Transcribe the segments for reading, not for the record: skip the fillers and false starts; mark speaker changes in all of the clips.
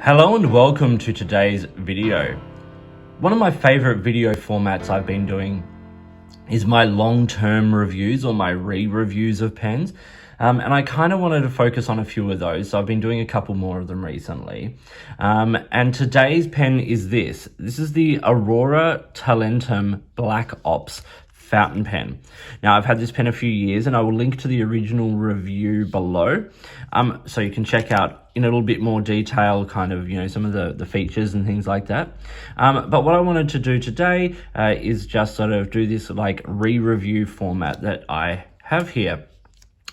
Speaker 1: Hello and welcome to today's video. One of my favorite video formats I've been doing is my long-term reviews or my re-reviews of pens. And I kind of wanted to focus on a few of those, so I've been doing a couple more of them recently. And today's pen is this. This is the Aurora Talentum Black Ops Fountain Pen. Now, I've had this pen a few years and I will link to the original review below, so you can check out in a little bit more detail kind of, some of the features and things like that. But what I wanted to do today is just sort of do this like re-review format that I have here.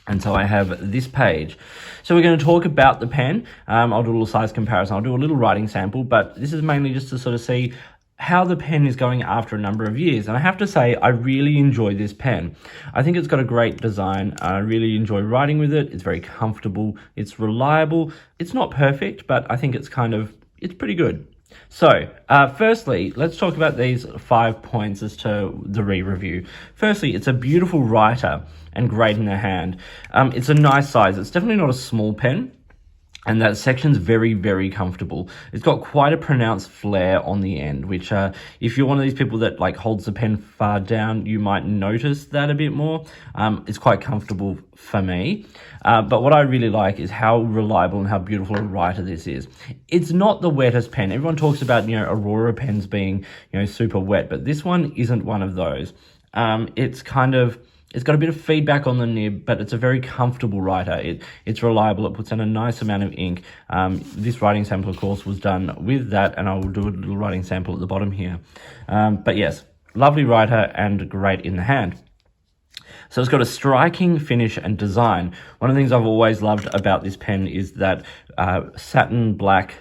Speaker 1: And so I have this page. So we're going to talk about the pen. I'll do a little size comparison. I'll do a little writing sample, but this is mainly just to sort of see how the pen is going after a number of years. And I have to say, I really enjoy this pen. I think it's got a great design. I really enjoy writing with it. It's very comfortable. It's reliable. It's not perfect, but I think it's pretty good. So, firstly, let's talk about these 5 points as to the re-review. Firstly, it's a beautiful writer and great in the hand. It's a nice size. It's definitely not a small pen. And that section's very, very comfortable. It's got quite a pronounced flare on the end, which if you're one of these people that like holds the pen far down, you might notice that a bit more. It's quite comfortable for me. But what I really like is how reliable and how beautiful a writer this is. It's not the wettest pen. Everyone talks about, Aurora pens being, super wet, but this one isn't one of those. It's got a bit of feedback on the nib, but it's a very comfortable writer. It's reliable. It puts in a nice amount of ink. This writing sample, of course, was done with that, and I will do a little writing sample at the bottom here. But yes, lovely writer and great in the hand. So it's got a striking finish and design. One of the things I've always loved about this pen is that satin black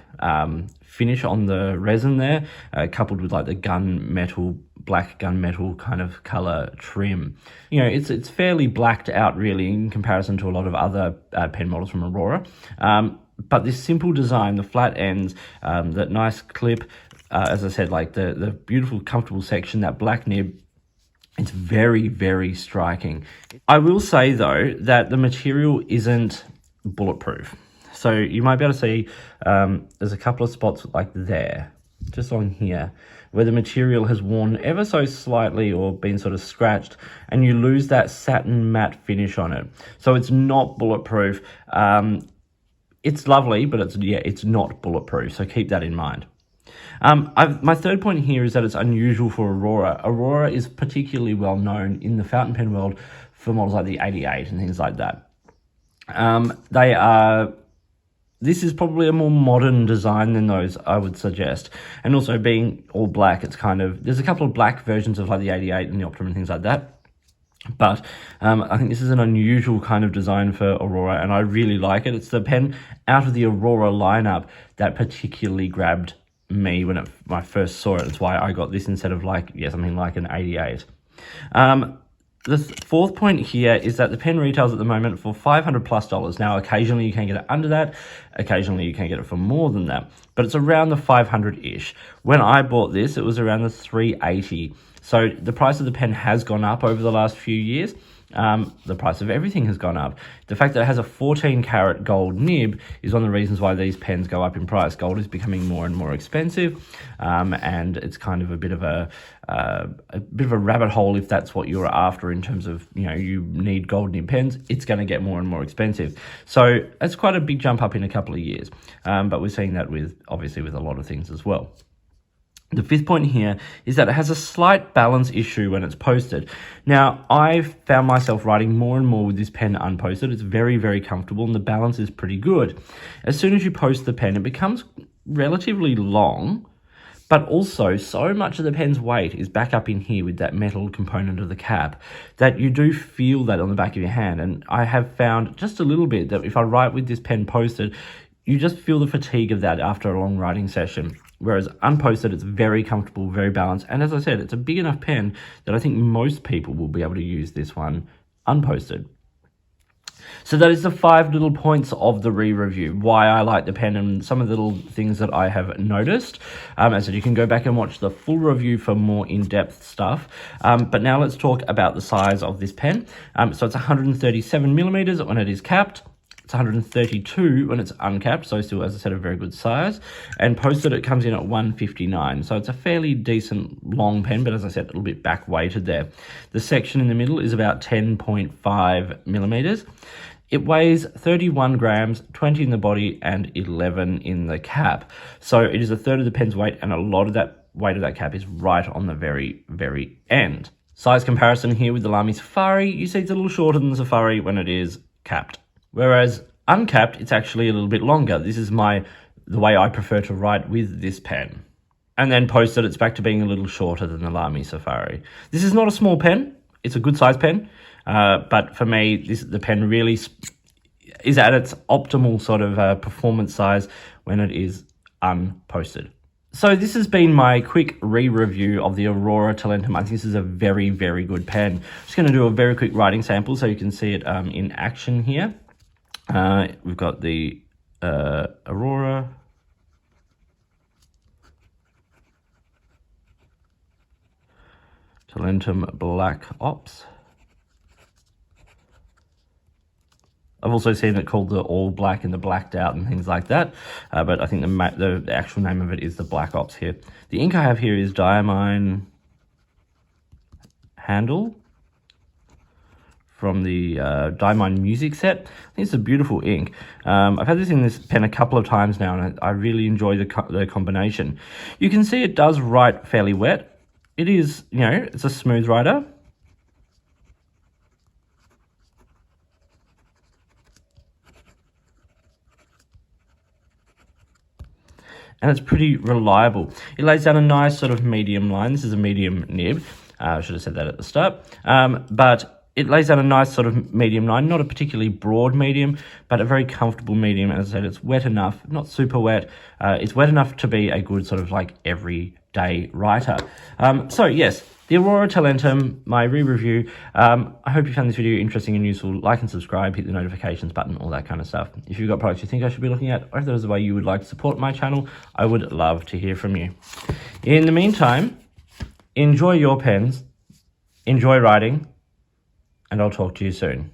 Speaker 1: finish on the resin there, coupled with like the black gunmetal kind of color trim. It's fairly blacked out really in comparison to a lot of other pen models from Aurora. But this simple design, the flat ends, that nice clip, as I said, like the beautiful, comfortable section, that black nib, it's very, very striking. I will say though that the material isn't bulletproof. So you might be able to see there's a couple of spots like there, just on here, where the material has worn ever so slightly or been sort of scratched, and you lose that satin matte finish on it. So it's not bulletproof. It's lovely, but it's not bulletproof. So keep that in mind. My third point here is that it's unusual for Aurora. Aurora is particularly well known in the fountain pen world for models like the 88 and things like that. This is probably a more modern design than those, I would suggest. And also being all black, there's a couple of black versions of like the 88 and the Optimum and things like that. But I think this is an unusual kind of design for Aurora, and I really like it. It's the pen out of the Aurora lineup that particularly grabbed me when I first saw it. That's why I got this instead of something like an 88. The fourth point here is that the pen retails at the moment for $500+. Now, occasionally you can get it under that. Occasionally you can get it for more than that. But it's around the 500-ish. When I bought this, it was around the 380. So the price of the pen has gone up over the last few years. The price of everything has gone up. The fact that it has a 14-karat gold nib is one of the reasons why these pens go up in price. Gold is becoming more and more expensive, and it's kind of a bit of a rabbit hole if that's what you're after in terms of, you need gold nib pens. It's going to get more and more expensive. So it's quite a big jump up in a couple of years, but we're seeing that obviously with a lot of things as well. The fifth point here is that it has a slight balance issue when it's posted. Now, I've found myself writing more and more with this pen unposted. It's very, very comfortable and the balance is pretty good. As soon as you post the pen, it becomes relatively long, but also so much of the pen's weight is back up in here with that metal component of the cap that you do feel that on the back of your hand. And I have found just a little bit that if I write with this pen posted, you just feel the fatigue of that after a long writing session. Whereas unposted, it's very comfortable, very balanced. And as I said, it's a big enough pen that I think most people will be able to use this one unposted. So that is the 5 little points of the re-review, why I like the pen and some of the little things that I have noticed. As I said, you can go back and watch the full review for more in-depth stuff. But now let's talk about the size of this pen. So it's 137 millimeters when it is capped. It's 132 when it's uncapped, so still, as I said, a very good size. And posted, it comes in at 159. So it's a fairly decent long pen, but as I said, a little bit back weighted there. The section in the middle is about 10.5 millimeters. It weighs 31 grams, 20 in the body and 11 in the cap. So it is a third of the pen's weight, and a lot of that weight of that cap is right on the very, very end. Size comparison here with the Lamy Safari, you see it's a little shorter than the Safari when it is capped. Whereas uncapped, it's actually a little bit longer. This is the way I prefer to write with this pen. And then posted, it's back to being a little shorter than the Lamy Safari. This is not a small pen. It's a good size pen. But for me, the pen really is at its optimal sort of performance size when it is unposted. So this has been my quick re-review of the Aurora Talentum. I think this is a very, very good pen. I'm just going to do a very quick writing sample so you can see it in action here. We've got the Aurora Talentum Black Ops. I've also seen it called the All Black and the Blacked Out and things like that, but I think the actual name of it is the Black Ops here. The ink I have here is Diamine Handle from the Diamine Music set. I think it's a beautiful ink. I've had this in this pen a couple of times now, and I really enjoy the combination. You can see it does write fairly wet. It is, it's a smooth writer. And it's pretty reliable. It lays down a nice sort of medium line. This is a medium nib. I should have said that at the start. But it lays down a nice sort of medium line, not a particularly broad medium, but a very comfortable medium. As I said, it's wet enough, not super wet. It's wet enough to be a good sort of like everyday writer. So yes, the Aurora Talentum, my re-review. I hope you found this video interesting and useful. Like and subscribe, hit the notifications button, all that kind of stuff. If you've got products you think I should be looking at, or if there's a way you would like to support my channel, I would love to hear from you. In the meantime, enjoy your pens, enjoy writing, and I'll talk to you soon.